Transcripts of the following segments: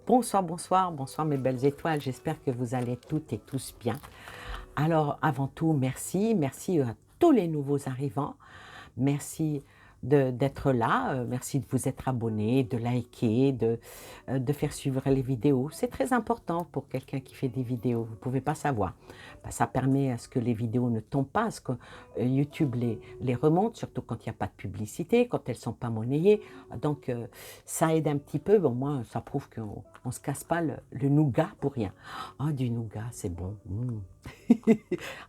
Bonsoir, bonsoir, bonsoir mes belles étoiles. J'espère que vous allez toutes et tous bien. Alors, avant tout, merci à tous les nouveaux arrivants. Merci d'être là, merci de vous être abonné, de liker, de faire suivre les vidéos. C'est très important pour quelqu'un qui fait des vidéos, vous ne pouvez pas savoir. Ben, ça permet à ce que les vidéos ne tombent pas, à ce que YouTube les remonte, surtout quand il n'y a pas de publicité, quand elles ne sont pas monnayées. Donc ça aide un petit peu, bon, moi ça prouve qu'on ne se casse pas le nougat pour rien. Ah, du nougat, c'est bon.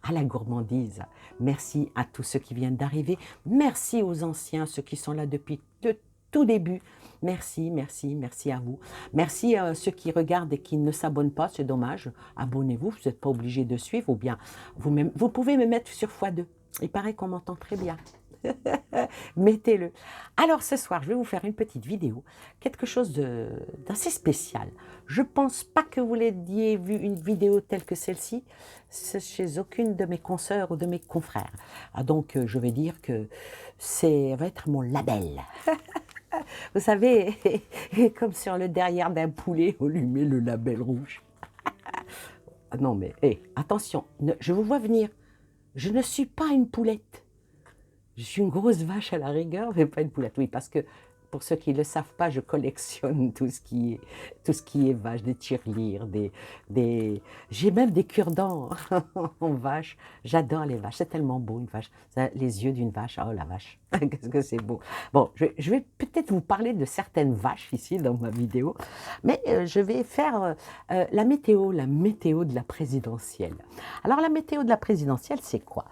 À la gourmandise. Merci à tous ceux qui viennent d'arriver. Merci aux anciens, ceux qui sont là depuis le tout début. Merci, merci, merci à vous. Merci à ceux qui regardent et qui ne s'abonnent pas, c'est dommage. Abonnez-vous, vous n'êtes pas obligé de suivre ou bien vous pouvez me mettre sur x2. Il paraît qu'on m'entend très bien. Mettez-le. Alors ce soir, je vais vous faire une petite vidéo, quelque chose d'assez spécial. Je ne pense pas que vous l'ayez vu une vidéo telle que celle-ci chez aucune de mes consoeurs ou de mes confrères. Ah, donc je vais dire que ça va être mon label. Vous savez, comme sur le derrière d'un poulet, on lui met le label rouge. Non mais, attention, je vous vois venir. Je ne suis pas une poulette. Je suis une grosse vache à la rigueur, mais pas une poulette. Oui, parce que pour ceux qui ne le savent pas, je collectionne tout ce qui est vache, des tirelires, j'ai même des cure-dents en vache. J'adore les vaches, c'est tellement beau une vache. Ça, les yeux d'une vache, oh la vache, qu'est-ce que c'est beau. Bon, je vais peut-être vous parler de certaines vaches ici dans ma vidéo, mais je vais faire la météo de la présidentielle. Alors la météo de la présidentielle, c'est quoi?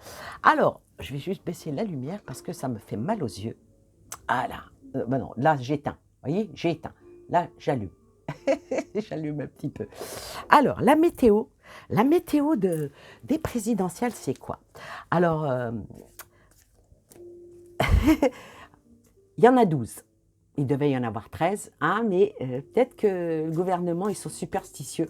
Alors, je vais juste baisser la lumière parce que ça me fait mal aux yeux. Ah là, ben non, là j'éteins. Vous voyez, j'ai éteint. Là, j'allume. J'allume un petit peu. Alors, la météo des présidentielles, c'est quoi? Alors, il y en a 12. Il devait y en avoir 13, hein, mais peut-être que le gouvernement, ils sont superstitieux.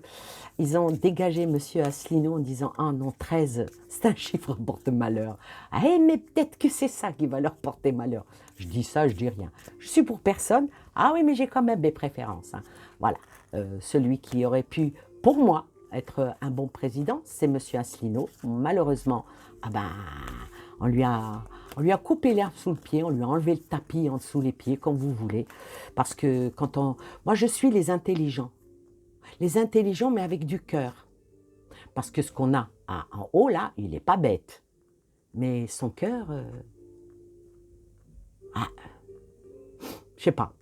Ils ont dégagé M. Asselineau en disant « Ah non, 13, c'est un chiffre porte-malheur. Ah, mais peut-être que c'est ça qui va leur porter malheur. » Je dis ça, je dis rien. Je suis pour personne. Ah oui, mais j'ai quand même mes préférences. Hein. Voilà. Celui qui aurait pu, pour moi, être un bon président, c'est M. Asselineau. Malheureusement, ah ben, on lui a coupé l'herbe sous le pied, on lui a enlevé le tapis en dessous les pieds, comme vous voulez. Parce que moi, je suis les intelligents. Les intelligents, mais avec du cœur. Parce que ce qu'on a en haut, là, il n'est pas bête. Mais son cœur... je sais pas.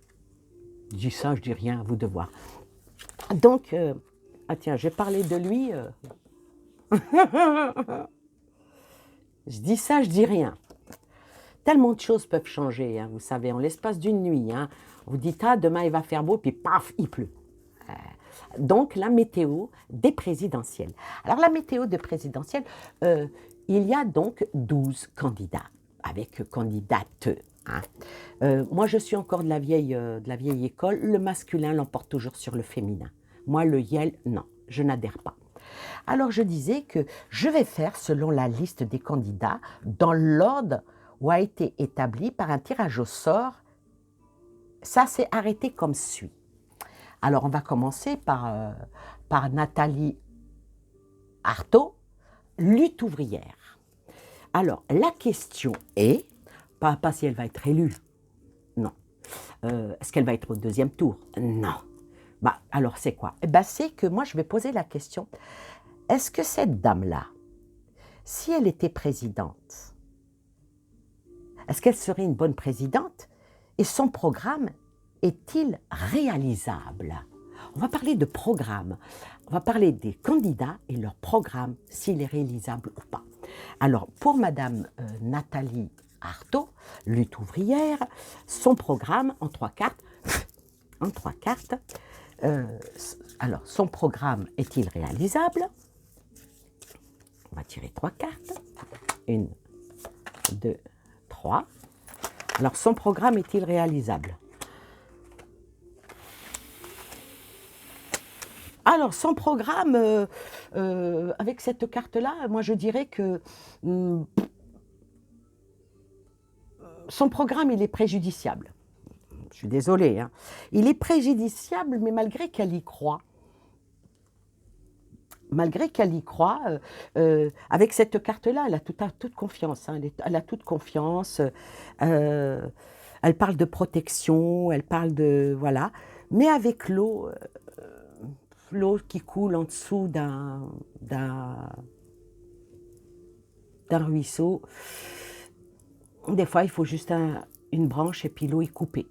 Je dis ça, je dis rien, à vous de voir. Donc, ah tiens, j'ai parlé de lui. Je dis ça, je dis rien. Tellement de choses peuvent changer, hein, vous savez, en l'espace d'une nuit. Hein. Vous dites, ah, demain il va faire beau, puis paf, il pleut. Donc, la météo des présidentielles. Alors, la météo des présidentielles, il y a donc 12 candidats, avec candidates. Hein. Moi, je suis encore de la vieille école. Le masculin l'emporte toujours sur le féminin. Moi, le yel, non, je n'adhère pas. Alors, je disais que je vais faire selon la liste des candidats dans l'ordre où a été établi par un tirage au sort. Ça, c'est arrêté comme suit. Alors, on va commencer par Nathalie Arthaud, lutte ouvrière. Alors, la question est, pas si elle va être élue, non. Est-ce qu'elle va être au deuxième tour? Non. Bah, alors, c'est quoi? Eh ben, c'est que moi, je vais poser la question, est-ce que cette dame-là, si elle était présidente, est-ce qu'elle serait une bonne présidente? Et son programme est-il réalisable? On va parler de programme. On va parler des candidats et leur programme, s'il est réalisable ou pas. Alors, pour Madame Nathalie Arthaud, lutte ouvrière, son programme en 3 cartes. Alors, son programme est-il réalisable? On va tirer 3 cartes. 1, 2, 3. Alors, son programme est-il réalisable? Alors, son programme, avec cette carte-là, moi je dirais que son programme, il est préjudiciable. suis désolée, hein. Il est préjudiciable, mais malgré qu'elle y croit. Malgré qu'elle y croit, avec cette carte-là, elle a toute confiance, hein, elle a toute confiance. euh, Elle parle de protection, elle parle de... Voilà. Mais avec l'eau qui coule en dessous d'un ruisseau, des fois, il faut juste une branche et puis l'eau est coupée.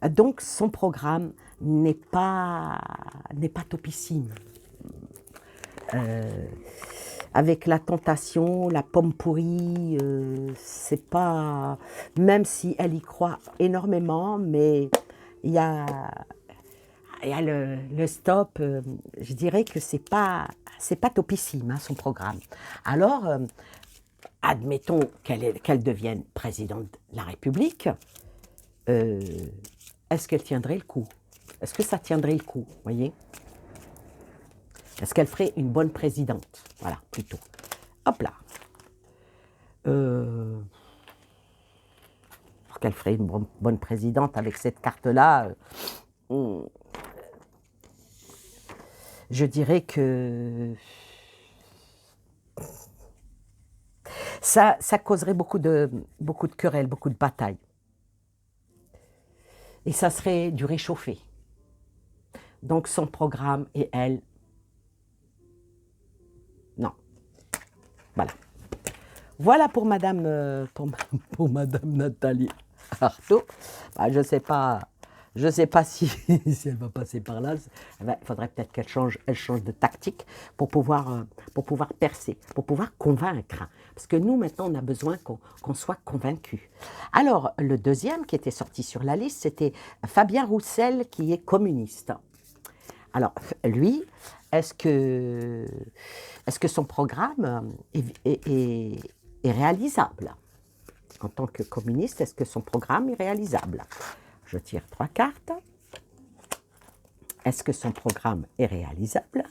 Donc, son programme n'est pas topissime. Euh, Avec la tentation, la pomme pourrie, c'est pas... Même si elle y croit énormément, mais il y a, il y a le stop, je dirais que c'est pas topissime, hein, son programme. Alors, admettons qu'elle devienne présidente de la République, euh, est-ce qu'elle tiendrait le coup? Est-ce que ça tiendrait le coup, voyez? Est-ce qu'elle ferait une bonne présidente? Voilà, plutôt. Hop là. Est-ce qu'elle ferait une bonne présidente avec cette carte-là? Je dirais que ça causerait beaucoup de querelles, beaucoup de batailles. Et ça serait du réchauffé. Donc son programme et elle, non. Voilà. Voilà pour Madame, pour Madame Nathalie Arthaud. Bah, je sais pas si, si elle va passer par là. Il faudrait peut-être elle change de tactique pour pouvoir percer, pour pouvoir convaincre. Parce que nous, maintenant, on a besoin qu'on soit convaincus. Alors, le deuxième qui était sorti sur la liste, c'était Fabien Roussel, qui est communiste. Alors, lui, est-ce que son programme est réalisable? En tant que communiste, est-ce que son programme est réalisable? Je tire 3 cartes. Est-ce que son programme est réalisable?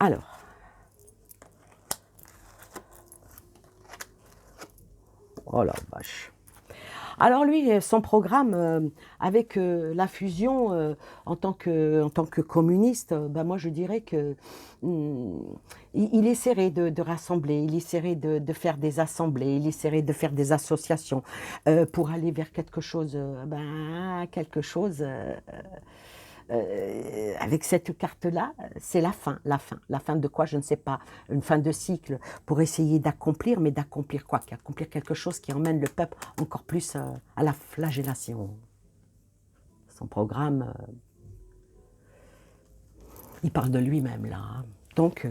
Alors, oh la vache. Alors lui, son programme, avec la fusion en tant que communiste, ben moi je dirais que il essaierait de rassembler, il essaierait de faire des assemblées, il essaierait de faire des associations pour aller vers quelque chose, avec cette carte-là, c'est la fin de quoi, je ne sais pas, une fin de cycle pour essayer d'accomplir, mais d'accomplir quoi? Accomplir quelque chose qui emmène le peuple encore plus à la flagellation. Son programme, il parle de lui-même là, hein. Donc,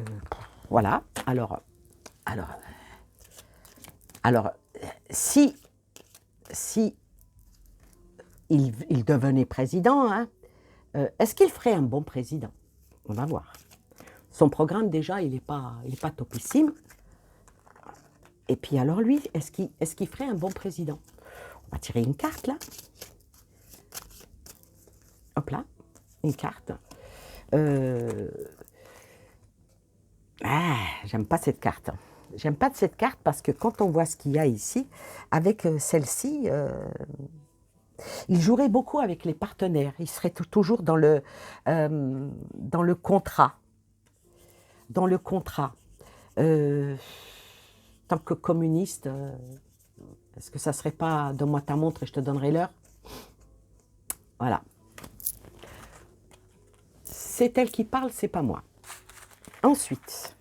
voilà. Alors, si il devenait président, hein, est-ce qu'il ferait un bon président? On va voir. Son programme, déjà, il n'est pas topissime. Et puis alors lui, est-ce qu'il ferait un bon président? On va tirer une carte, là. Hop là, une carte. J'aime pas cette carte. J'aime pas cette carte parce que quand on voit ce qu'il y a ici, avec celle-ci, il jouerait beaucoup avec les partenaires. Il serait toujours dans le contrat. Dans le contrat. Tant que communiste, est-ce que ça ne serait pas donne-moi ta montre et je te donnerai l'heure? Voilà. C'est elle qui parle, c'est pas moi. Ensuite,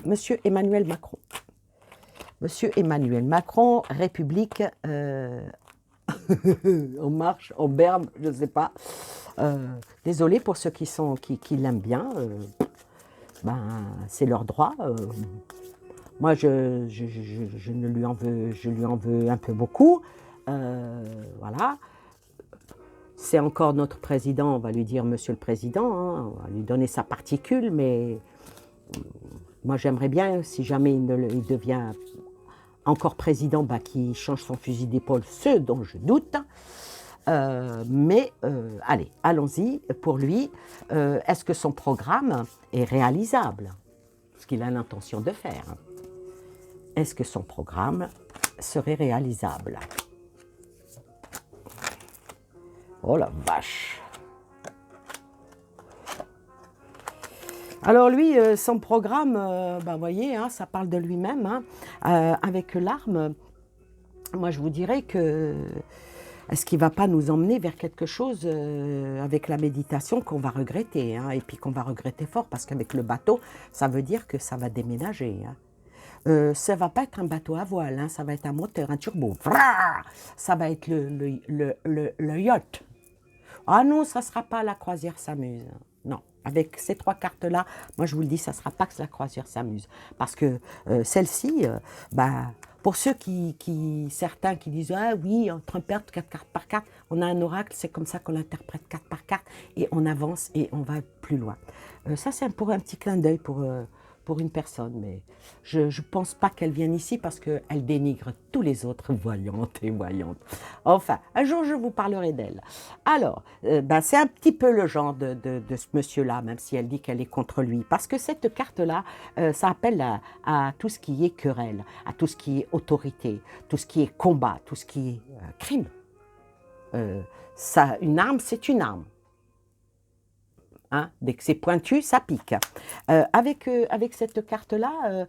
Monsieur Emmanuel Macron. Monsieur Emmanuel Macron, République, En Marche, en Berne, je ne sais pas. Désolé pour ceux qui l'aiment bien. C'est leur droit. Moi, je lui en veux un peu beaucoup. Voilà. C'est encore notre président, on va lui dire Monsieur le Président, hein, on va lui donner sa particule, mais moi j'aimerais bien, si jamais il devient encore président, qu'il change son fusil d'épaule, ce dont je doute. Allez, allons-y pour lui. Est-ce que son programme est réalisable? Ce qu'il a l'intention de faire. est-ce que son programme serait réalisable? Oh la vache! Alors lui, son programme, vous voyez, hein, ça parle de lui-même, hein, avec l'arme. Moi, je vous dirais que est-ce qu'il ne va pas nous emmener vers quelque chose avec la méditation qu'on va regretter, hein, et puis qu'on va regretter fort, parce qu'avec le bateau, ça veut dire que ça va déménager. Hein. Ça ne va pas être un bateau à voile, hein, ça va être un moteur, un turbo. Ça va être le yacht. Ah non, ça ne sera pas la croisière s'amuse. Non, avec ces 3 cartes-là, moi je vous le dis, ça ne sera pas que la croisière s'amuse. Parce que celle-ci, pour ceux certains qui disent « Ah oui, entre un perdre 4 cartes par carte, on a un oracle, c'est comme ça qu'on l'interprète 4 par carte, et on avance et on va plus loin. » Ça, c'est pour un petit clin d'œil pour une personne, mais je ne pense pas qu'elle vienne ici parce qu'elle dénigre tous les autres voyantes et voyantes. Enfin, un jour, je vous parlerai d'elle. Alors, c'est un petit peu le genre de ce monsieur-là, même si elle dit qu'elle est contre lui, parce que cette carte-là, ça appelle à tout ce qui est querelle, à tout ce qui est autorité, tout ce qui est combat, tout ce qui est crime. Une arme, c'est une arme. Hein, dès que c'est pointu, ça pique. Avec cette carte-là,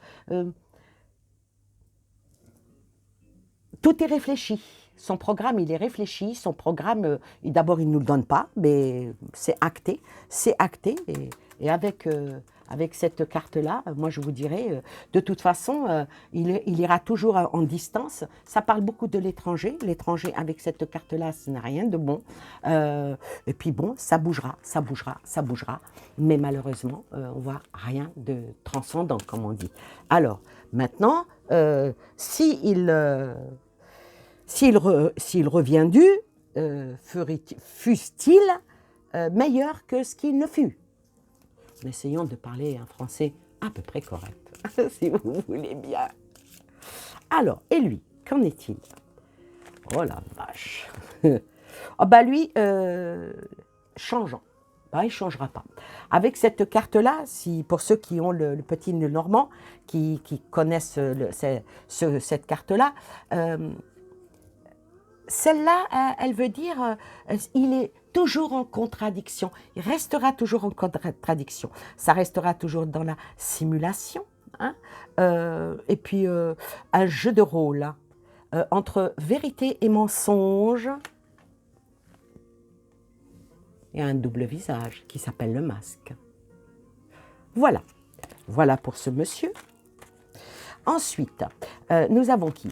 tout est réfléchi. Son programme, il est réfléchi. Son programme, d'abord, il ne nous le donne pas, mais c'est acté. C'est acté. Et avec cette carte-là, moi, je vous dirais, de toute façon, il ira toujours en distance. Ça parle beaucoup de l'étranger. L'étranger, avec cette carte-là, ce n'est rien de bon. Et puis bon, ça bougera, ça bougera, ça bougera. Mais malheureusement, on ne voit rien de transcendant, comme on dit. Alors, maintenant, s'il revient dû, fût-il meilleur que ce qu'il ne fut? Essayons de parler un français à peu près correct, si vous voulez bien. Alors, et lui, qu'en est-il? Oh la vache. Lui, changeant. Il ne changera pas. Avec cette carte-là, pour ceux qui ont le petit normand, qui connaissent cette carte-là, celle-là, elle veut dire, il est toujours en contradiction. Il restera toujours en contradiction. Ça restera toujours dans la simulation. Hein, et puis, un jeu de rôle hein, entre vérité et mensonge. Et un double visage qui s'appelle le masque. Voilà. Voilà pour ce monsieur. Ensuite, nous avons qui?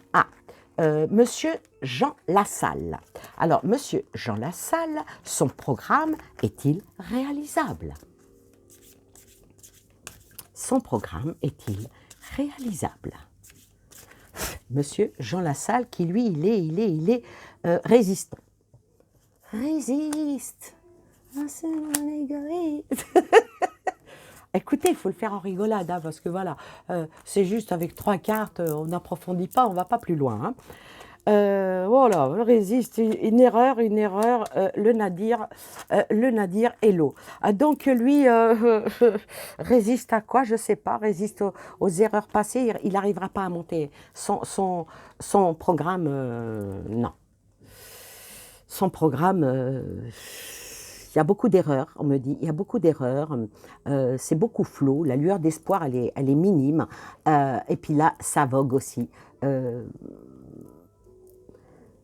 Monsieur Jean Lassalle. Alors, Monsieur Jean Lassalle, son programme est-il réalisable? Son programme est-il réalisable? Monsieur Jean Lassalle, qui lui, il est résistant. Résiste. C'est mon égoïste. Écoutez, il faut le faire en rigolade, hein, parce que voilà, c'est juste avec 3 cartes, on n'approfondit pas, on ne va pas plus loin. Hein. Voilà, résiste, une erreur, le nadir et l'eau. Donc lui, résiste à quoi? Je ne sais pas, résiste aux erreurs passées, il n'arrivera pas à monter son programme, non. Son programme... il y a beaucoup d'erreurs, on me dit, il y a beaucoup d'erreurs, c'est beaucoup flou, la lueur d'espoir, elle est minime, et puis là, ça vogue aussi. Il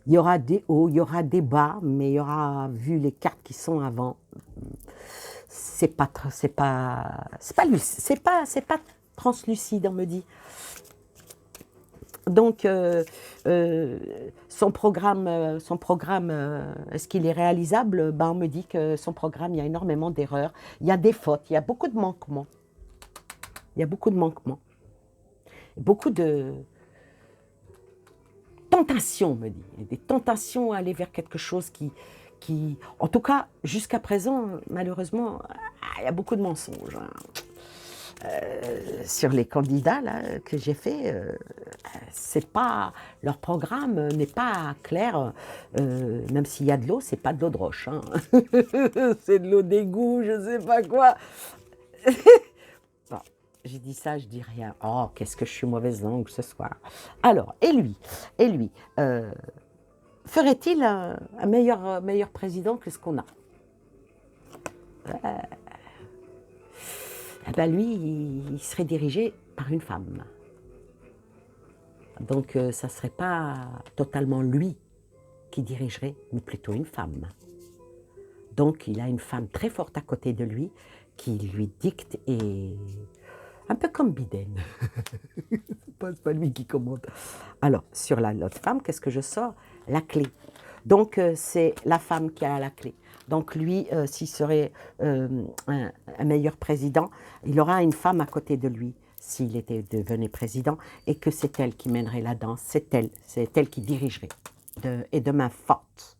y aura des hauts, il y aura des bas, mais il y aura, vu les cartes qui sont avant, c'est pas translucide, on me dit. Donc, son programme, est-ce qu'il est réalisable? On me dit que son programme, il y a énormément d'erreurs, il y a des fautes, il y a beaucoup de manquements. Il y a beaucoup de manquements. Beaucoup de tentations, on me dit. Il y a des tentations à aller vers quelque chose qui en tout cas, jusqu'à présent, malheureusement, il y a beaucoup de mensonges. Hein. Sur les candidats là, que j'ai fait, c'est pas, leur programme n'est pas clair, même s'il y a de l'eau, c'est pas de l'eau de roche, hein. C'est de l'eau d'égout, je sais pas quoi. Bon. j'ai dit ça, je dis rien. Oh, qu'est-ce que je suis mauvaise langue ce soir. Alors, et lui, ferait-il un meilleur président que ce qu'on a? Eh ben lui, il serait dirigé par une femme. Donc, ça ne serait pas totalement lui qui dirigerait, mais plutôt une femme. Donc, il a une femme très forte à côté de lui qui lui dicte et un peu comme Biden. C'est pas lui qui commande. Alors, sur l'autre femme, qu'est-ce que je sors? La clé. Donc, c'est la femme qui a la clé. Donc, lui, s'il serait un meilleur président, il aura une femme à côté de lui s'il était devenu président et que c'est elle qui mènerait la danse, c'est elle qui dirigerait et de main forte.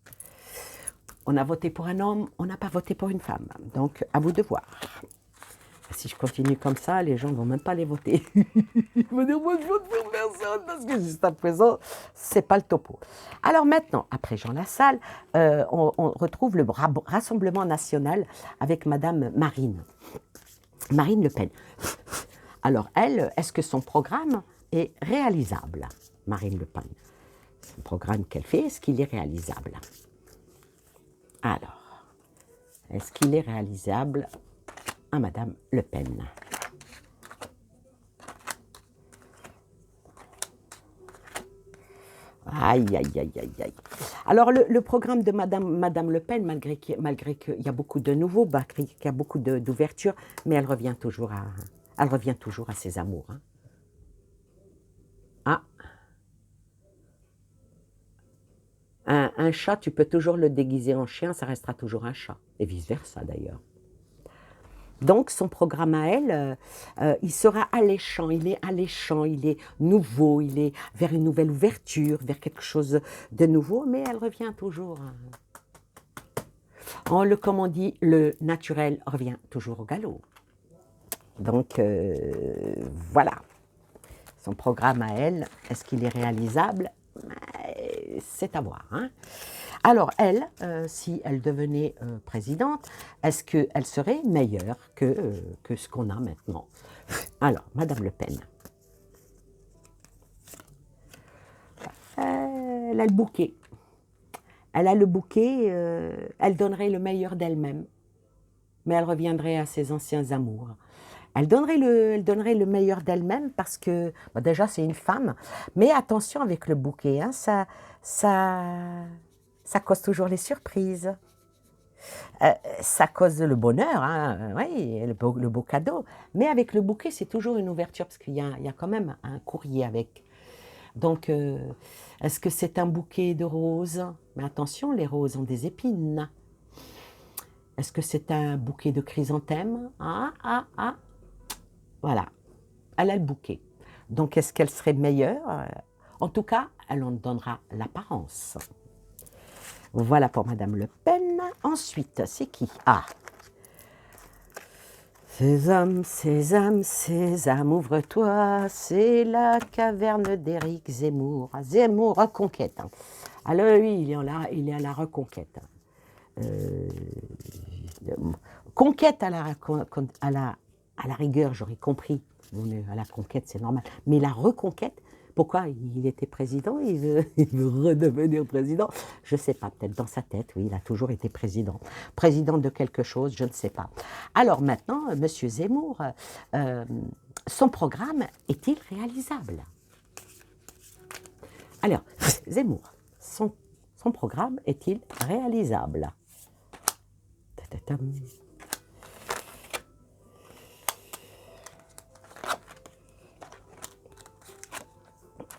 On a voté pour un homme, on n'a pas voté pour une femme. Donc, à vous de voir. Si je continue comme ça, les gens ne vont même pas les voter. Ils vont dire, moi je vote pour personne, parce que jusqu'à présent, c'est pas le topo. Alors maintenant, après Jean Lassalle, on retrouve le Rassemblement national avec Madame Marine Le Pen. Alors elle, est-ce que son programme est réalisable, Marine Le Pen? Son programme qu'elle fait, est-ce qu'il est réalisable? Alors, est-ce qu'il est réalisable à Madame Le Pen? Aïe, aïe, aïe, aïe, aïe. Alors, le programme de Madame Le Pen, malgré qu'il y a beaucoup de nouveaux, malgré qu'il y a beaucoup d'ouverture, mais elle revient toujours à ses amours. Hein. Ah, un chat, tu peux toujours le déguiser en chien, ça restera toujours un chat. Et vice-versa, d'ailleurs. Donc, son programme à elle, il sera alléchant, il est nouveau, il est vers une nouvelle ouverture, vers quelque chose de nouveau, mais elle revient toujours. Comme on dit, le naturel revient toujours au galop. Donc, voilà. Son programme à elle, est-ce qu'il est réalisable? C'est à voir. Hein. Alors, elle, si elle devenait présidente, est-ce qu'elle serait meilleure que ce qu'on a maintenant? Alors, Madame Le Pen. Elle a le bouquet. Elle a le bouquet, elle donnerait le meilleur d'elle-même, mais elle reviendrait à ses anciens amours. Elle donnerait le meilleur d'elle-même parce que, déjà, c'est une femme, mais attention avec le bouquet, hein, ça cause toujours les surprises. Ça cause le bonheur, hein, oui, le beau cadeau. Mais avec le bouquet, c'est toujours une ouverture parce qu'il y a quand même un courrier avec. Donc, est-ce que c'est un bouquet de roses? Mais attention, les roses ont des épines. Est-ce que c'est un bouquet de chrysanthèmes? Voilà, elle a le bouquet. Donc, est-ce qu'elle serait meilleure? En tout cas, elle en donnera l'apparence. Voilà pour Madame Le Pen. Ensuite, c'est qui? Sésame, sésame, sésame, ouvre-toi, c'est la caverne d'Éric Zemmour. Zemmour, reconquête. Hein. Alors lui, il est à la reconquête. Conquête à la rigueur, j'aurais compris. À la conquête, c'est normal. Mais la reconquête, pourquoi il était président, il veut redevenir président? Je ne sais pas, peut-être dans sa tête, oui, il a toujours été président. Président de quelque chose, je ne sais pas. Alors maintenant, M. Zemmour, son programme est-il réalisable? Alors, Zemmour, son programme est-il réalisable?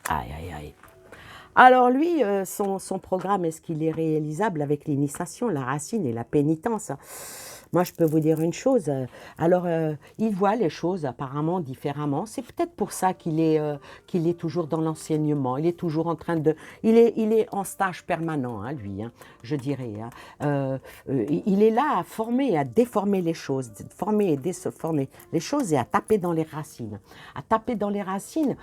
Aïe, aïe, aïe. Alors lui, son programme, est-ce qu'il est réalisable avec l'initiation, la racine et la pénitence? Moi, je peux vous dire une chose. Alors, il voit les choses apparemment différemment. C'est peut-être pour ça qu'il est toujours dans l'enseignement. Il est toujours en train de... Il est en stage permanent, hein, lui, hein, je dirais. Hein. Il est là à former, à déformer les choses, former et déformer les choses et à taper dans les racines. À taper dans les racines,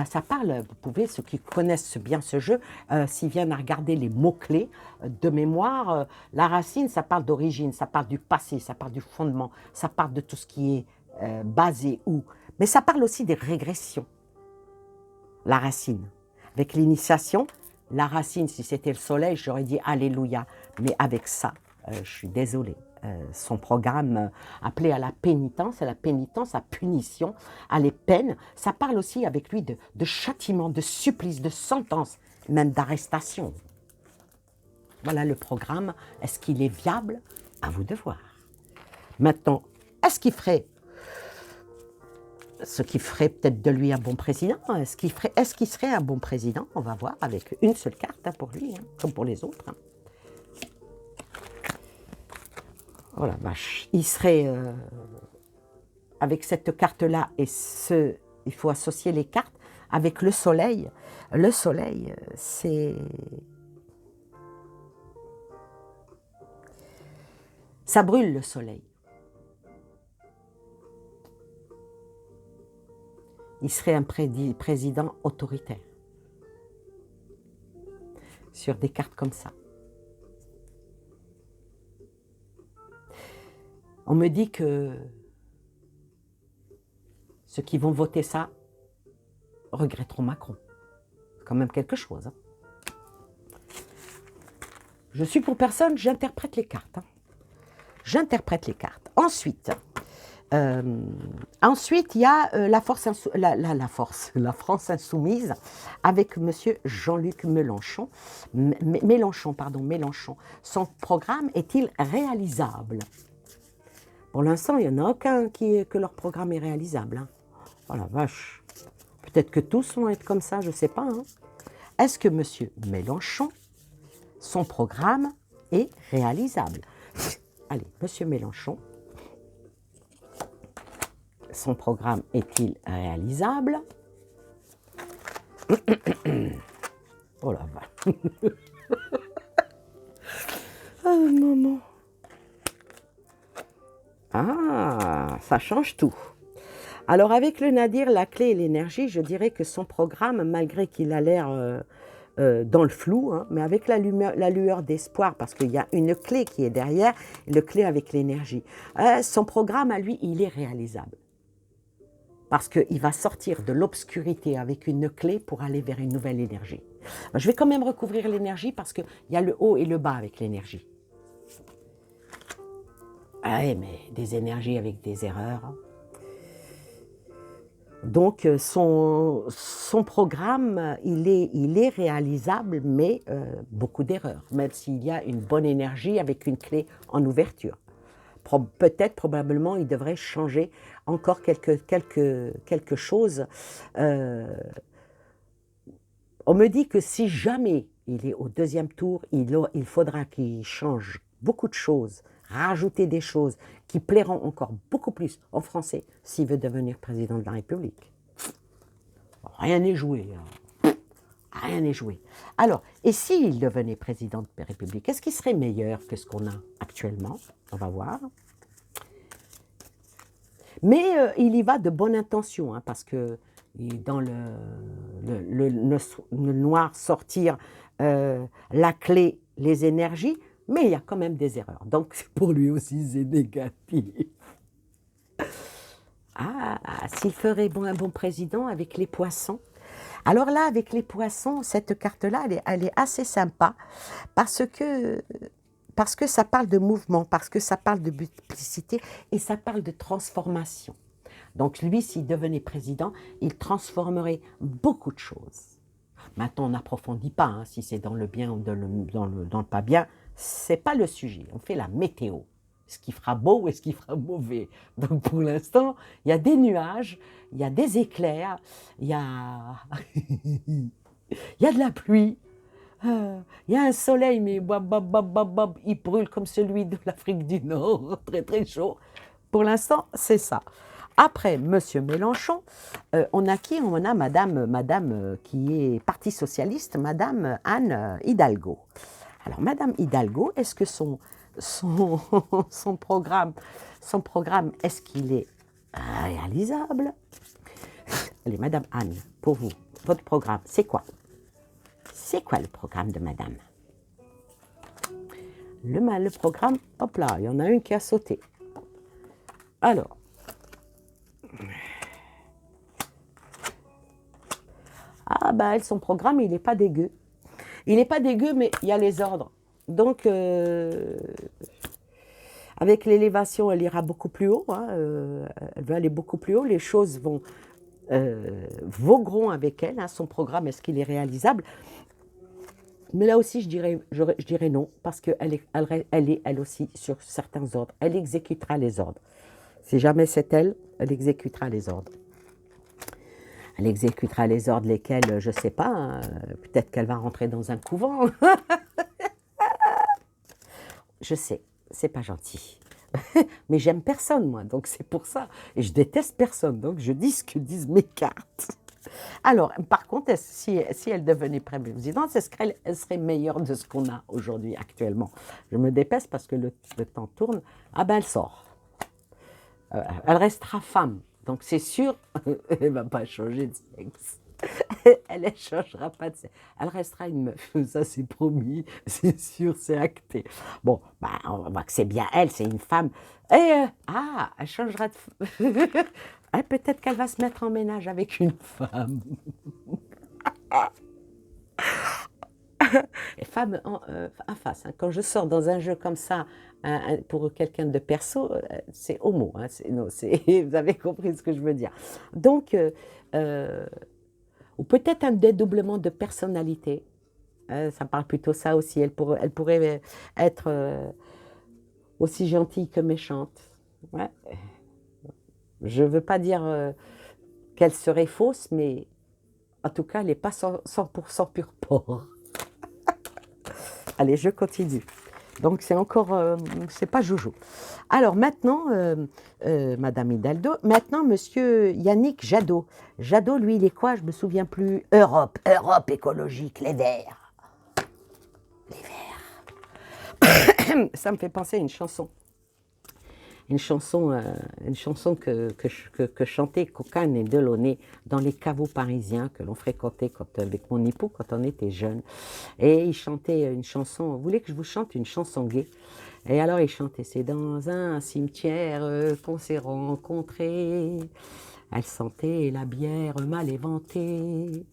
ça parle, vous pouvez, ceux qui connaissent bien ce jeu, s'ils viennent à regarder les mots-clés de mémoire, la racine, ça parle d'origine, ça parle du passé, ça parle du fondement, ça parle de tout ce qui est basé où? Mais ça parle aussi des régressions. La racine. Avec l'initiation, la racine, si c'était le soleil, j'aurais dit Alléluia. Mais avec ça, je suis désolée. Son programme appelé à la pénitence, à punition, à les peines, ça parle aussi avec lui de châtiment, de supplice, de sentence, même d'arrestation. Voilà le programme. Est-ce qu'il est viable? À vous de voir. Maintenant, est-ce qu'il ferait ce qui ferait peut-être de lui un bon président? Est-ce qu'il serait un bon président? On va voir avec une seule carte pour lui, comme pour les autres. Oh la vache. Il serait, avec cette carte-là, et il faut associer les cartes avec le soleil. Le soleil, c'est... Ça brûle le soleil. Il serait un président autoritaire. Sur des cartes comme ça. On me dit que ceux qui vont voter ça regretteront Macron. C'est quand même quelque chose. Hein. Je suis pour personne, j'interprète les cartes. Hein. J'interprète les cartes. Ensuite, il y a la France insoumise avec M. Jean-Luc Mélenchon. Mélenchon. Son programme est-il réalisable? Pour l'instant, il n'y en a aucun que leur programme est réalisable. Hein. Oh la vache. Peut-être que tous vont être comme ça, je ne sais pas. Hein. Est-ce que M. Mélenchon, son programme est réalisable? Allez, M. Mélenchon, son programme est-il réalisable? Oh la vache. Ah, maman. Ah, ça change tout. Alors avec le Nadir, la clé et l'énergie, je dirais que son programme, malgré qu'il a l'air dans le flou, hein, mais avec la lueur d'espoir, parce qu'il y a une clé qui est derrière, le clé avec l'énergie. Son programme, à lui, il est réalisable. Parce qu'il va sortir de l'obscurité avec une clé pour aller vers une nouvelle énergie. Je vais quand même recouvrir l'énergie parce qu'il y a le haut et le bas avec l'énergie. Ah oui, mais des énergies avec des erreurs. Hein. Donc, son programme, il est réalisable, mais beaucoup d'erreurs, même s'il y a une bonne énergie avec une clé en ouverture. Peut-être, probablement, il devrait changer encore quelque chose. On me dit que si jamais il est au deuxième tour, il faudra qu'il change beaucoup de choses, rajouter des choses qui plairont encore beaucoup plus aux Français s'il veut devenir président de la République. Rien n'est joué. Hein. Rien n'est joué. Alors, et s'il devenait président de la République, est-ce qu'il serait meilleur que ce qu'on a actuellement? On va voir. Mais il y va de bonne intention, hein, parce que dans le noir sortir la clé, les énergies, mais il y a quand même des erreurs. Donc, pour lui aussi, c'est négatif. Ah, s'il ferait un bon président avec les poissons. Alors là, avec les poissons, cette carte-là, elle est assez sympa parce que ça parle de mouvement, parce que ça parle de multiplicité et ça parle de transformation. Donc lui, s'il devenait président, il transformerait beaucoup de choses. Maintenant, on n'approfondit pas hein, si c'est dans le bien ou dans le pas bien. Ce n'est pas le sujet. On fait la météo. Ce qui fera beau ou ce qui fera mauvais. Donc pour l'instant, il y a des nuages, il y a des éclairs, il y a, il y a de la pluie. Il y a un soleil, mais il brûle comme celui de l'Afrique du Nord, très très chaud. Pour l'instant, c'est ça. Après M. Mélenchon, on a qui? On a Madame qui est Parti Socialiste, Madame Anne Hidalgo. Alors, Madame Hidalgo, est-ce que son programme, est-ce qu'il est réalisable? Allez, Madame Anne, pour vous, votre programme, c'est quoi? C'est quoi le programme de Madame? Le programme, hop là, il y en a une qui a sauté. Alors, Ah, bah, elle, son programme, il n'est pas dégueu. Il n'est pas dégueu, mais il y a les ordres. Donc, avec l'élévation, elle ira beaucoup plus haut. Hein, elle va aller beaucoup plus haut. Les choses vogueront avec elle. Hein, son programme, est-ce qu'il est réalisable? Mais là aussi, je dirais non, parce qu'elle est, elle aussi, sur certains ordres. Elle exécutera les ordres. Si jamais c'est elle, elle exécutera les ordres. Elle exécutera les ordres lesquels, je ne sais pas, hein, peut-être qu'elle va rentrer dans un couvent. Je sais, c'est pas gentil. Mais j'aime personne, moi, donc c'est pour ça. Et je déteste personne, donc je dis ce que disent mes cartes. Alors, par contre, si elle devenait présidente, elle serait meilleure de ce qu'on a aujourd'hui, actuellement. Je me dépêche parce que le temps tourne. Ah ben, elle sort. Elle restera femme. Donc, c'est sûr, elle ne va pas changer de sexe. Elle ne changera pas de sexe. Elle restera une meuf. Ça, c'est promis. C'est sûr, c'est acté. Bon, bah, on voit que c'est bien elle, c'est une femme. Et, elle changera de... peut-être qu'elle va se mettre en ménage avec une femme. Et femme en face. Hein. Quand je sors dans un jeu comme ça, pour quelqu'un de perso, c'est homo. Hein. Non, vous avez compris ce que je veux dire. Donc, ou peut-être un dédoublement de personnalité. Ça parle plutôt ça aussi. Elle pourrait être aussi gentille que méchante. Ouais. Je ne veux pas dire qu'elle serait fausse, mais en tout cas, elle n'est pas 100% pur porc. Allez, je continue. Donc, c'est pas Jojo. Alors maintenant, Madame Hidalgo, maintenant Monsieur Yannick Jadot. Jadot, lui, il est quoi? Je me souviens plus. Europe écologique, les Verts. Les Verts. Ça me fait penser à une chanson. Une chanson que chantait Cocagne et Delaunay dans les caveaux parisiens que l'on fréquentait avec mon époux quand on était jeunes. Et il chantait une chanson, vous voulez que je vous chante une chanson gay? Et alors il chantait, c'est dans un cimetière qu'on s'est rencontrés, elle sentait la bière mal éventée,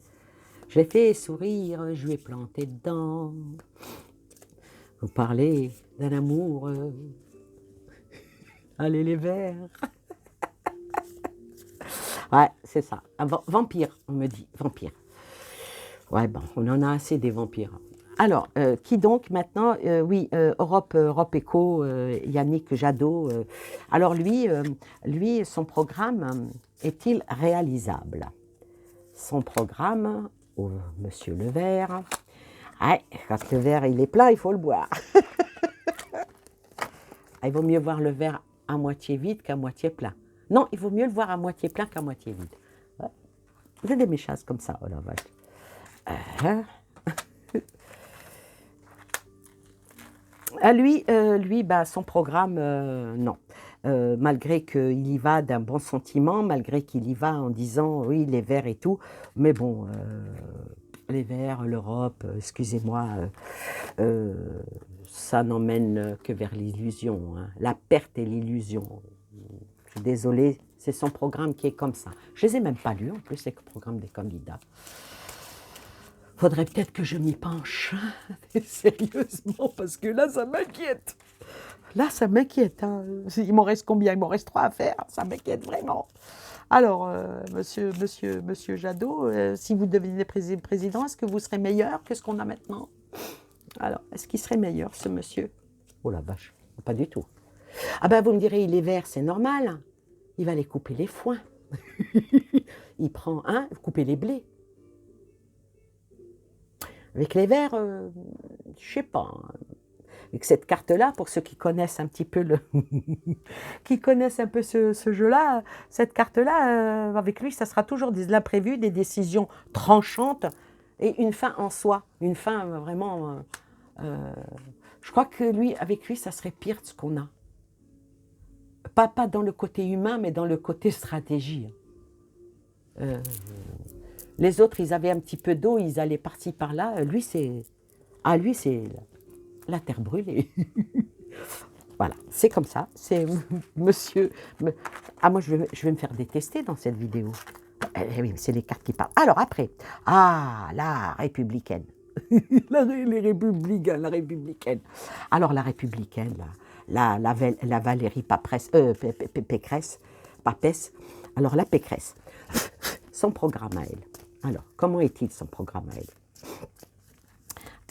je l'ai fait sourire, je lui ai planté dedans, vous parlez d'un amour... Allez les Verts. Ouais, c'est ça. Un vampire, on me dit. Vampire. Ouais, bon, on en a assez des vampires. Alors, qui donc maintenant? Oui, Europe Éco, Yannick Jadot. Alors lui, son programme est-il réalisable? Son programme, Monsieur le verre. Ouais, quand le verre il est plein, il faut le boire. Il vaut mieux voir le verre à moitié vide qu'à moitié plein. Non, il vaut mieux le voir à moitié plein qu'à moitié vide. Ouais. Vous avez des méchasses comme ça, oh la vache. Lui, bah, son programme, non. Malgré qu'il y va d'un bon sentiment, malgré qu'il y va en disant, oui, les Verts et tout, mais bon, les Verts, l'Europe, excusez-moi, ça n'emmène que vers l'illusion, hein. La perte et l'illusion. Je suis désolée, c'est son programme qui est comme ça. Je ne les ai même pas lus, en plus, c'est le programme des candidats. Faudrait peut-être que je m'y penche, sérieusement, parce que là, ça m'inquiète. Là, ça m'inquiète. Hein. Il m'en reste combien? Il m'en reste 3 à faire. Ça m'inquiète vraiment. Alors, monsieur Jadot, si vous devenez président, est-ce que vous serez meilleur que ce qu'on a maintenant? Alors, est-ce qu'il serait meilleur, ce monsieur? Oh la vache, pas du tout. Ah ben, vous me direz, il est vert, c'est normal. Il va aller couper les foins. Il prend, couper les blés. Avec les verts, je sais pas. Avec cette carte-là, pour ceux qui connaissent un petit peu qui connaissent un peu ce jeu-là, cette carte-là, avec lui, ça sera toujours de l'imprévu, des décisions tranchantes et une fin en soi, une fin vraiment. Je crois que avec lui, ça serait pire de ce qu'on a. Pas dans le côté humain, mais dans le côté stratégie. Les autres, ils avaient un petit peu d'eau, ils allaient par-ci, par-là. Lui, c'est la terre brûlée. Voilà, c'est comme ça. C'est monsieur... moi, je vais me faire détester dans cette vidéo. Oui, c'est les cartes qui parlent. Alors après, la républicaine. Les républicains, la républicaine. Alors la républicaine, la Valérie Pécresse, Papesse. Alors la Pécresse, son programme à elle. Alors, comment est-il son programme à elle?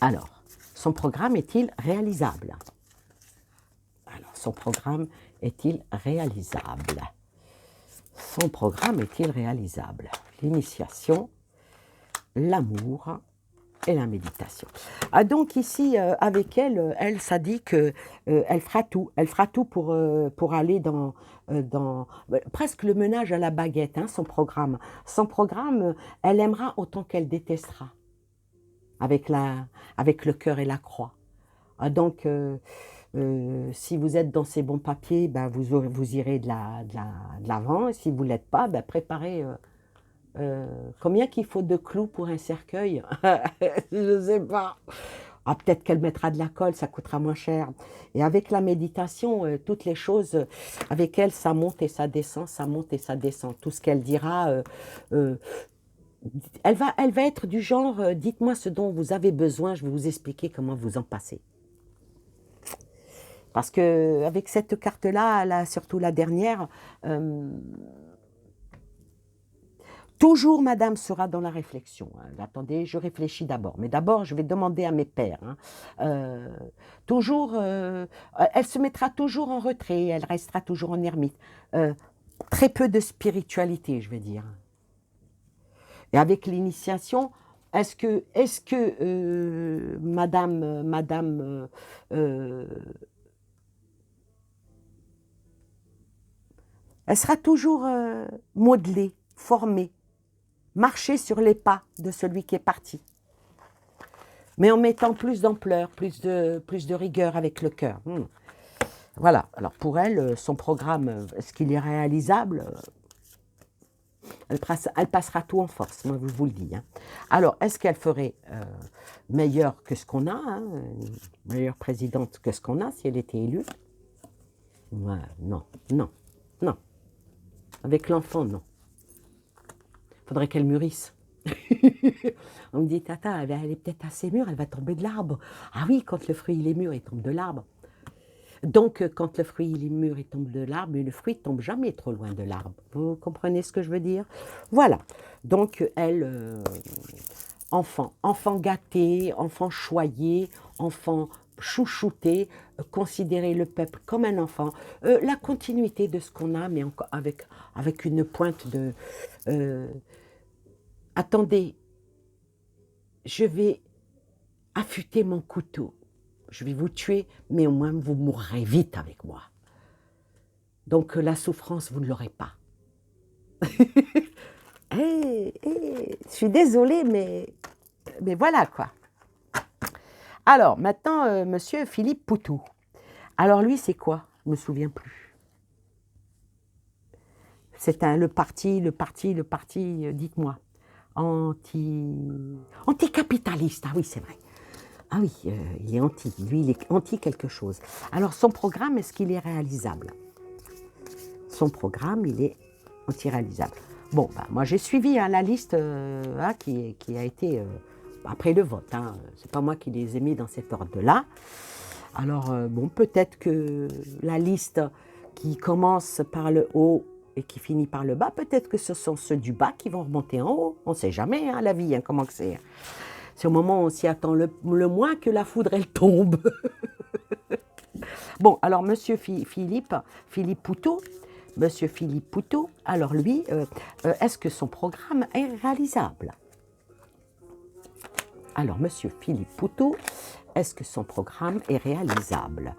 Alors, son programme est-il réalisable? Alors, son programme est-il réalisable? Son programme est-il réalisable? L'initiation, l'amour et la méditation. Ah, donc ici, avec elle, ça dit que elle fera tout. Elle fera tout pour aller dans presque le ménage à la baguette, hein, son programme. Son programme, elle aimera autant qu'elle détestera, avec le cœur et la croix. Ah, donc, si vous êtes dans ces bons papiers, ben, vous irez de l'avant. Et si vous ne l'êtes pas, ben, préparez... combien qu'il faut de clous pour un cercueil? Je ne sais pas. Ah, peut-être qu'elle mettra de la colle, ça coûtera moins cher. Et avec la méditation, toutes les choses, avec elle, ça monte et ça descend, ça monte et ça descend. Tout ce qu'elle dira, elle va être du genre, dites-moi ce dont vous avez besoin, je vais vous expliquer comment vous en passez. Parce qu'avec cette carte-là, là, surtout la dernière, toujours madame sera dans la réflexion. Hein. Attendez, je réfléchis d'abord. Mais d'abord, je vais demander à mes pères. Hein. Toujours, elle se mettra toujours en retrait, elle restera toujours en ermite. Très peu de spiritualité, je vais dire. Et avec l'initiation, est-ce que madame elle sera toujours modelée, formée, marcher sur les pas de celui qui est parti, mais en mettant plus d'ampleur, plus de rigueur avec le cœur. Voilà, alors pour elle, son programme, est-ce qu'il est réalisable? Elle passera tout en force, moi je vous le dis. Hein. Alors, est-ce qu'elle ferait meilleure que ce qu'on a, hein, meilleure présidente que ce qu'on a si elle était élue? Ouais, non. Avec l'enfant, non. Faudrait qu'elle mûrisse. On me dit, tata, elle est peut-être assez mûre, elle va tomber de l'arbre. Ah oui, quand le fruit il est mûr, il tombe de l'arbre. Donc, quand le fruit il est mûr, il tombe de l'arbre, mais le fruit ne tombe jamais trop loin de l'arbre. Vous comprenez ce que je veux dire? Voilà. Donc, elle, enfant gâté, enfant choyé, enfant chouchouté, considérer le peuple comme un enfant, la continuité de ce qu'on a, mais avec une pointe de... attendez, je vais affûter mon couteau. Je vais vous tuer, mais au moins vous mourrez vite avec moi. Donc la souffrance, vous ne l'aurez pas. Je suis désolée, mais voilà quoi. Alors maintenant, monsieur Philippe Poutou. Alors lui, c'est quoi? Je ne me souviens plus. C'est le parti, dites-moi. Anticapitaliste, ah oui, c'est vrai. Ah oui, il est anti, lui, il est anti quelque chose. Alors, son programme, est-ce qu'il est réalisable? Son programme, il est anti-réalisable. Bon, bah, moi, j'ai suivi hein, la liste qui a été après le vote. Hein. C'est pas moi qui les ai mis dans cet ordre-là. Alors, bon, peut-être que la liste qui commence par le haut et qui finit par le bas, peut-être que ce sont ceux du bas qui vont remonter en haut. On ne sait jamais, hein, la vie, hein, comment que c'est. C'est au moment où on s'y attend le moins que la foudre, elle tombe. Bon, alors, monsieur Philippe Poutot, alors lui, est-ce que son programme est réalisable? Alors, monsieur Philippe Poutot, est-ce que son programme est réalisable?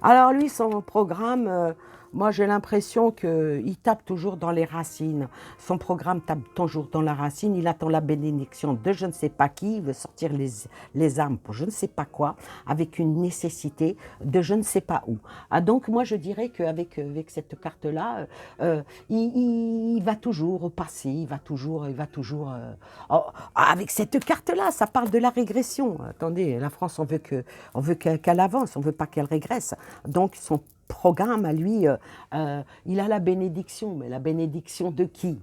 Alors lui, son programme, Moi, j'ai l'impression qu'il tape toujours dans les racines. Son programme tape toujours dans la racine. Il attend la bénédiction de je ne sais pas qui. Il veut sortir les armes pour je ne sais pas quoi, avec une nécessité de je ne sais pas où. Ah, donc, moi, je dirais qu'avec cette carte-là, il va toujours au passé. Oh, avec cette carte-là, ça parle de la régression. Attendez, la France, on veut qu'elle avance, on veut pas qu'elle régresse. Donc, son programme à lui, il a la bénédiction, mais la bénédiction de qui?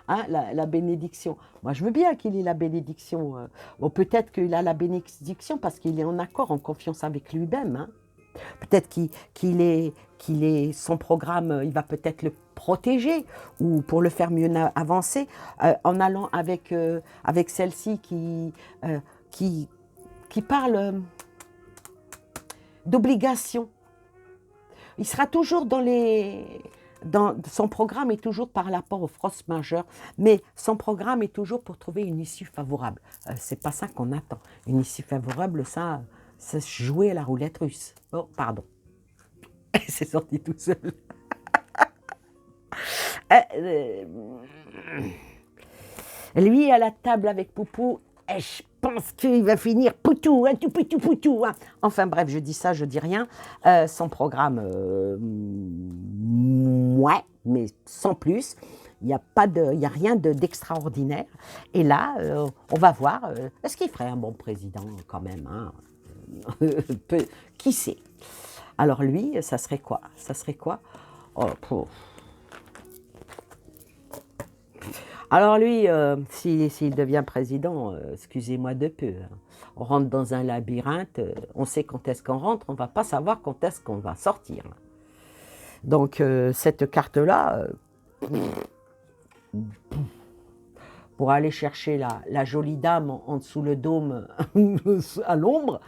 Hein, la bénédiction. Moi, je veux bien qu'il ait la bénédiction. Bon, peut-être qu'il a la bénédiction parce qu'il est en accord, en confiance avec lui-même. Hein. Peut-être qu'il est son programme, il va peut-être le protéger ou pour le faire mieux avancer en allant avec celle-ci qui, qui parle d'obligation. Il sera toujours son programme est toujours par rapport aux forces majeures, mais son programme est toujours pour trouver une issue favorable. C'est pas ça qu'on attend. Une issue favorable, ça, c'est jouer à la roulette russe. Oh, pardon. C'est sorti tout seul. Lui, à la table avec Poupou, je pense qu'il va finir poutou, hein, tout poutou, poutou. Hein. Enfin bref, je dis ça, je dis rien. Son programme, ouais, mais sans plus. Il n'y a rien d'extraordinaire. Et là, on va voir. Est-ce qu'il ferait un bon président quand même hein Qui sait? Alors lui, ça serait quoi? Ça serait quoi? Oh, alors lui, s'il devient président, excusez-moi de peu, hein. On rentre dans un labyrinthe, on sait quand est-ce qu'on rentre, on ne va pas savoir quand est-ce qu'on va sortir. Donc cette carte-là, pour aller chercher la jolie dame en dessous le dôme à l'ombre,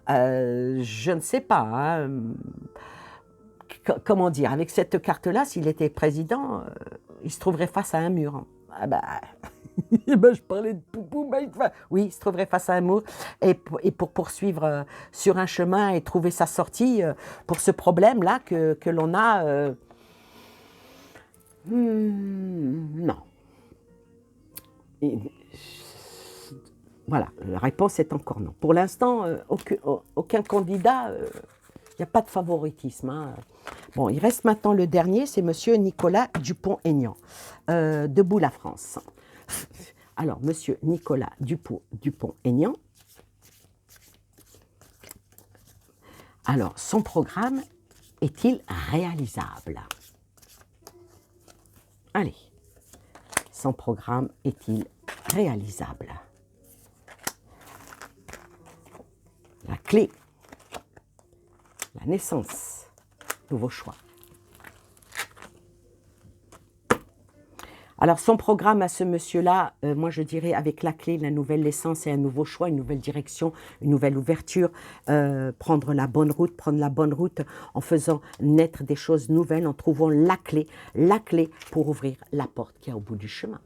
je ne sais pas. Hein. Comment dire, avec cette carte-là, s'il était président, il se trouverait face à un mur. Hein. Ah bah, je parlais de Poupou, oui, il se trouverait face à un mur et pour poursuivre sur un chemin et trouver sa sortie pour ce problème-là que l'on a. Non. Et, voilà, la réponse est encore non. Pour l'instant, aucun candidat, il n'y a pas de favoritisme. Hein. Bon, il reste maintenant le dernier, c'est Monsieur Nicolas Dupont-Aignan, Debout la France. Alors, Monsieur Nicolas Dupont-Aignan, alors, son programme est-il réalisable? Allez, son programme est-il réalisable? La clé, la naissance, nouveau choix. Alors, son programme à ce monsieur-là, moi je dirais avec la clé, la nouvelle naissance et un nouveau choix, une nouvelle direction, une nouvelle ouverture, prendre la bonne route en faisant naître des choses nouvelles, en trouvant la clé pour ouvrir la porte qui est au bout du chemin.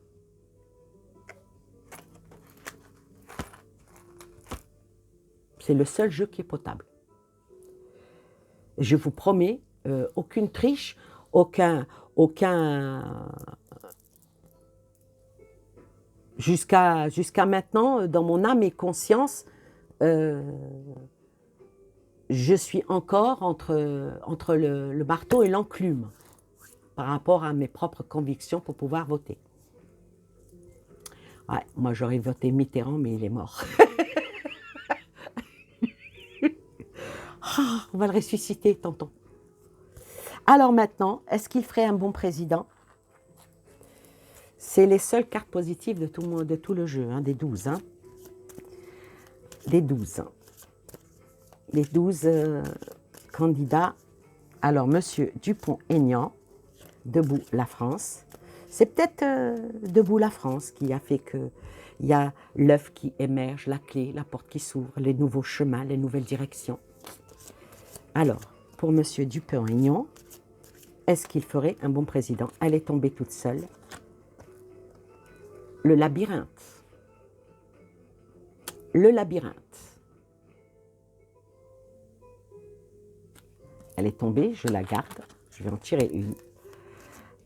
C'est le seul jeu qui est potable. Je vous promets, aucune triche, aucun jusqu'à maintenant, dans mon âme et conscience, je suis encore entre le marteau et l'enclume par rapport à mes propres convictions pour pouvoir voter. Ouais, moi j'aurais voté Mitterrand, mais il est mort. On va le ressusciter, tonton. Alors maintenant, est-ce qu'il ferait un bon président? C'est les seules cartes positives de tout le jeu, hein, des 12. Hein. Des 12. Les 12 candidats. Alors, Monsieur Dupont-Aignan, Debout la France. C'est peut-être Debout la France qui a fait que il y a l'œuf qui émerge, la clé, la porte qui s'ouvre, les nouveaux chemins, les nouvelles directions. Alors, pour Monsieur Dupont-Aignan, est-ce qu'il ferait un bon président? Elle est tombée toute seule. Le labyrinthe. Le labyrinthe. Elle est tombée, je la garde. Je vais en tirer une.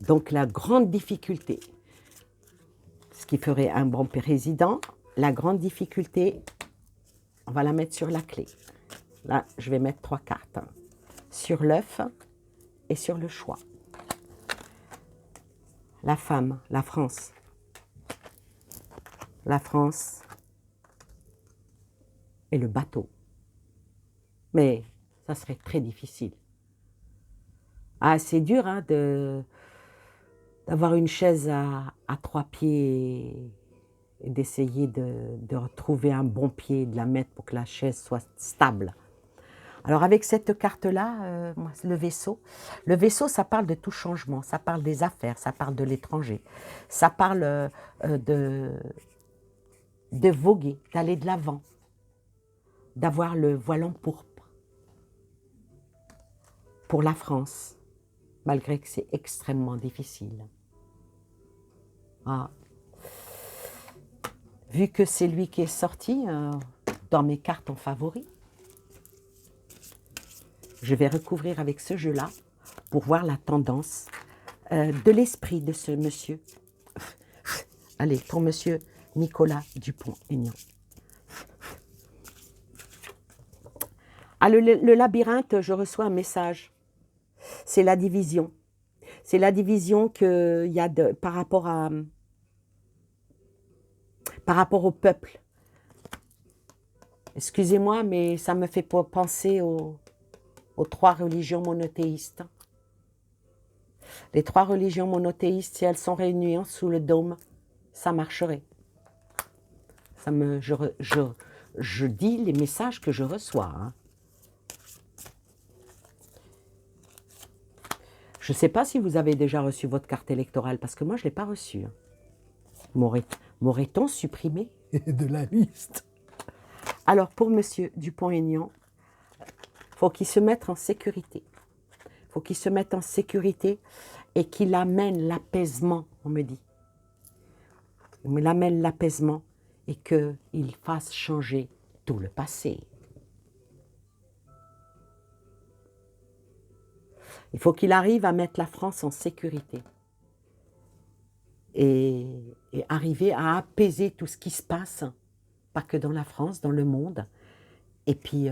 Donc la grande difficulté, ce qui ferait un bon président, la grande difficulté, on va la mettre sur la clé. Là, je vais mettre 3 cartes. Sur l'œuf et sur le choix. La femme, la France. La France et le bateau. Mais ça serait très difficile. Ah, c'est dur hein, d'avoir une chaise à 3 pieds et d'essayer de retrouver un bon pied, de la mettre pour que la chaise soit stable. Alors avec cette carte-là, le vaisseau, ça parle de tout changement, ça parle des affaires, ça parle de l'étranger, ça parle de voguer, d'aller de l'avant, d'avoir le voile pourpre pour la France, malgré que c'est extrêmement difficile. Ah. Vu que c'est lui qui est sorti dans mes cartes en favori, je vais recouvrir avec ce jeu-là pour voir la tendance de l'esprit de ce monsieur. Allez, ton monsieur Nicolas Dupont-Aignan. Ah, le labyrinthe, je reçois un message. C'est la division. C'est la division qu'il y a par rapport au peuple. Excusez-moi, mais ça me fait penser aux 3 religions monothéistes. Les 3 religions monothéistes, si elles sont réunies sous le dôme, ça marcherait. Je dis les messages que je reçois. Hein. Je ne sais pas si vous avez déjà reçu votre carte électorale, parce que moi, je ne l'ai pas reçue. Hein. M'aurait-on supprimé de la liste? Alors, pour M. Dupont-Aignan, il faut qu'il se mette en sécurité. Il faut qu'il se mette en sécurité et qu'il amène l'apaisement, on me dit. Il amène l'apaisement et qu'il fasse changer tout le passé. Il faut qu'il arrive à mettre la France en sécurité et arriver à apaiser tout ce qui se passe, pas que dans la France, dans le monde, et puis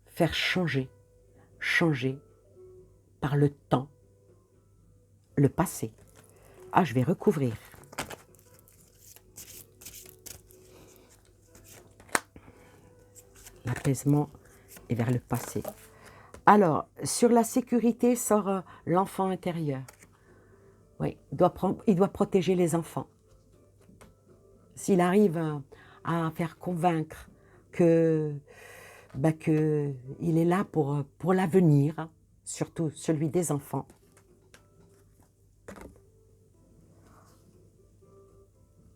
faire changer par le temps, le passé. Ah, je vais recouvrir. L'apaisement est vers le passé. Alors, sur la sécurité sort l'enfant intérieur. Oui, il doit protéger les enfants. S'il arrive à faire convaincre qu'il est là pour l'avenir, surtout celui des enfants,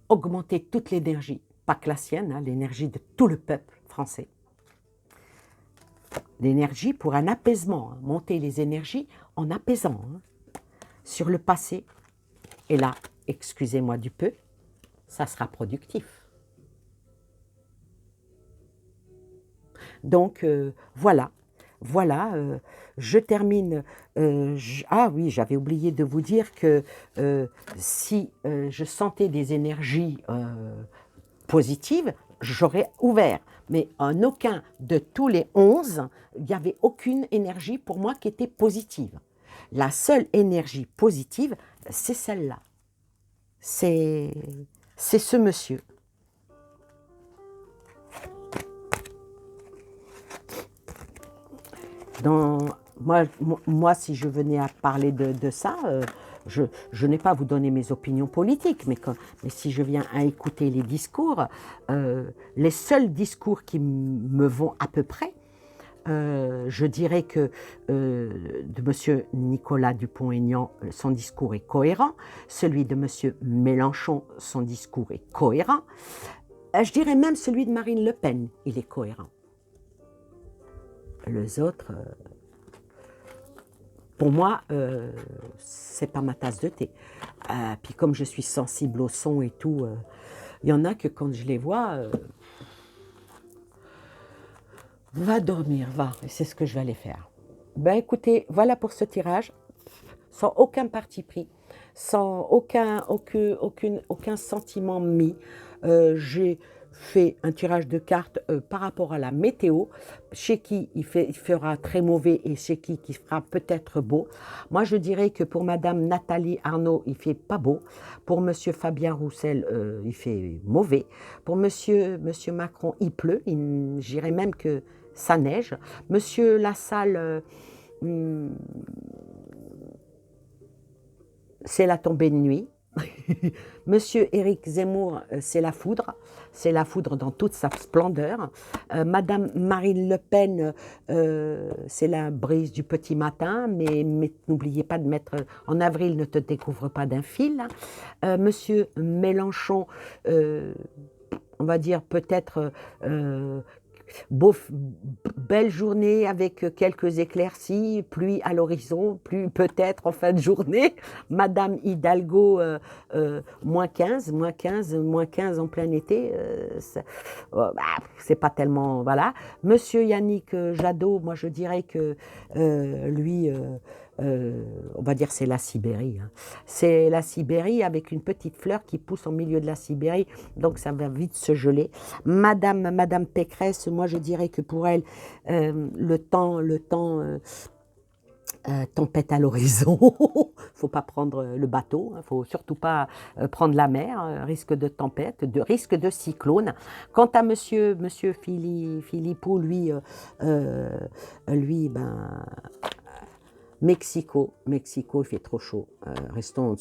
augmenter toute l'énergie, pas que la sienne, hein, l'énergie de tout le peuple français. L'énergie pour un apaisement, hein, monter les énergies en apaisant hein, sur le passé. Et là, excusez-moi du peu, ça sera productif. Donc, voilà, je termine. Ah oui, j'avais oublié de vous dire que si je sentais des énergies positives, j'aurais ouvert. Mais en aucun de tous les 11, il n'y avait aucune énergie pour moi qui était positive. La seule énergie positive, c'est celle-là. C'est ce monsieur. Moi, si je venais à parler de ça, je n'ai pas à vous donner mes opinions politiques, mais si je viens à écouter les discours, les seuls discours qui me vont à peu près, je dirais que de M. Nicolas Dupont-Aignan, son discours est cohérent, celui de M. Mélenchon, son discours est cohérent, je dirais même celui de Marine Le Pen, il est cohérent. Les autres, pour moi, c'est pas ma tasse de thé. Puis comme je suis sensible au son et tout, il y en a que quand je les vois, Va dormir, va. Et c'est ce que je vais aller faire. Ben écoutez, voilà pour ce tirage, sans aucun parti pris, sans aucun sentiment mis. J'ai fait un tirage de cartes par rapport à la météo, chez qui il fera très mauvais et chez qui fera peut-être beau. Moi, je dirais que pour Madame Nathalie Arnaud, il fait pas beau. Pour Monsieur Fabien Roussel, il fait mauvais. Pour Monsieur Macron, il pleut. J'irais même que ça neige. Monsieur Lassalle, hmm, c'est la tombée de nuit. Monsieur Éric Zemmour, c'est la foudre dans toute sa splendeur. Madame Marine Le Pen, c'est la brise du petit matin, mais n'oubliez pas de mettre en avril, ne te découvre pas d'un fil. Monsieur Mélenchon, on va dire peut-être beau, belle journée avec quelques éclaircies, pluie à l'horizon, pluie peut-être en fin de journée. Madame Hidalgo, moins 15 en plein été, c'est pas tellement, voilà. Monsieur Yannick Jadot, moi je dirais que lui, on va dire c'est la Sibérie. Hein. C'est la Sibérie avec une petite fleur qui pousse au milieu de la Sibérie, donc ça va vite se geler. Madame Pécresse, moi je dirais que pour elle, tempête à l'horizon. Faut pas prendre le bateau, hein, faut surtout pas prendre la mer, risque de tempête, risque de cyclone. Quant à Monsieur Philippot, lui, ben Mexico, il fait trop chaud. Restons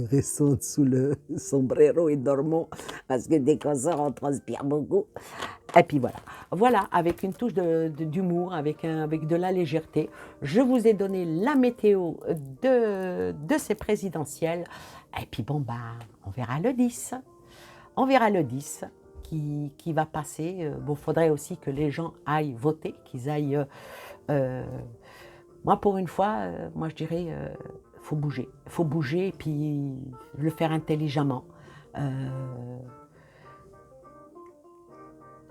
restons sous le sombrero et dormons parce que dès qu'on sort, on transpire beaucoup. Et puis voilà, avec une touche d'humour, avec de la légèreté, je vous ai donné la météo de ces présidentielles. Et puis bon, bah, on verra le 10. On verra le 10 qui va passer. Bon, faudrait aussi que les gens aillent voter, qu'ils aillent... moi, pour une fois, moi je dirais, faut bouger. Faut bouger et puis le faire intelligemment.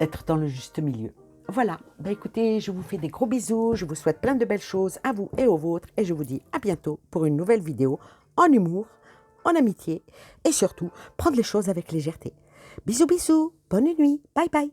Être dans le juste milieu. Voilà, bah écoutez, je vous fais des gros bisous, je vous souhaite plein de belles choses à vous et aux vôtres, et je vous dis à bientôt pour une nouvelle vidéo en humour, en amitié, et surtout, prendre les choses avec légèreté. Bisous bisous, bonne nuit, bye bye.